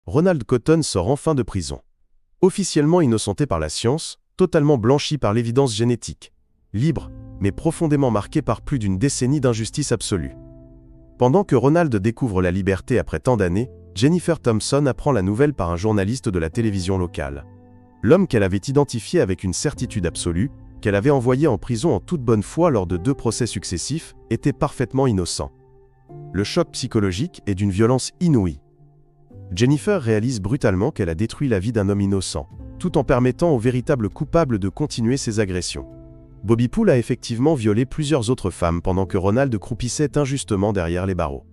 Ronald Cotton sort enfin de prison. Officiellement innocenté par la science, totalement blanchi par l'évidence génétique. Libre, mais profondément marqué par plus d'une décennie d'injustice absolue. Pendant que Ronald découvre la liberté après tant d'années, Jennifer Thompson apprend la nouvelle par un journaliste de la télévision locale. L'homme qu'elle avait identifié avec une certitude absolue, qu'elle avait envoyé en prison en toute bonne foi lors de 2 procès successifs, était parfaitement innocent. Le choc psychologique est d'une violence inouïe. Jennifer réalise brutalement qu'elle a détruit la vie d'un homme innocent, tout en permettant au véritable coupable de continuer ses agressions. Bobby Poole a effectivement violé plusieurs autres femmes pendant que Ronald croupissait injustement derrière les barreaux.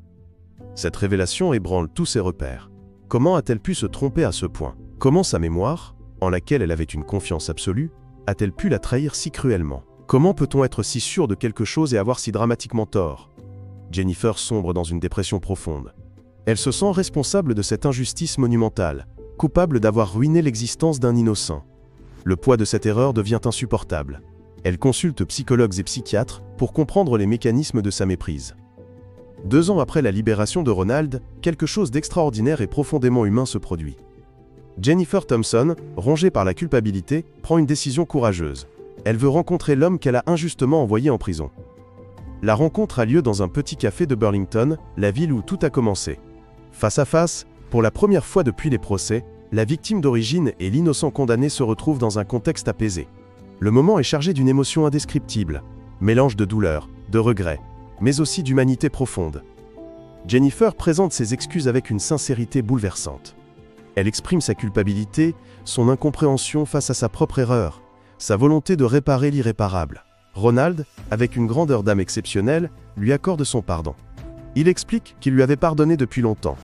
Cette révélation ébranle tous ses repères. Comment a-t-elle pu se tromper à ce point? Comment sa mémoire, en laquelle elle avait une confiance absolue, a-t-elle pu la trahir si cruellement? Comment peut-on être si sûr de quelque chose et avoir si dramatiquement tort? Jennifer sombre dans une dépression profonde. Elle se sent responsable de cette injustice monumentale, coupable d'avoir ruiné l'existence d'un innocent. Le poids de cette erreur devient insupportable. Elle consulte psychologues et psychiatres pour comprendre les mécanismes de sa méprise. 2 ans après la libération de Ronald, quelque chose d'extraordinaire et profondément humain se produit. Jennifer Thompson, rongée par la culpabilité, prend une décision courageuse. Elle veut rencontrer l'homme qu'elle a injustement envoyé en prison. La rencontre a lieu dans un petit café de Burlington, la ville où tout a commencé. Face à face, pour la première fois depuis les procès, la victime d'origine et l'innocent condamné se retrouvent dans un contexte apaisé. Le moment est chargé d'une émotion indescriptible, mélange de douleur, de regret, mais aussi d'humanité profonde. Jennifer présente ses excuses avec une sincérité bouleversante. Elle exprime sa culpabilité, son incompréhension face à sa propre erreur, sa volonté de réparer l'irréparable. Ronald, avec une grandeur d'âme exceptionnelle, lui accorde son pardon. Il explique qu'il lui avait pardonné depuis longtemps,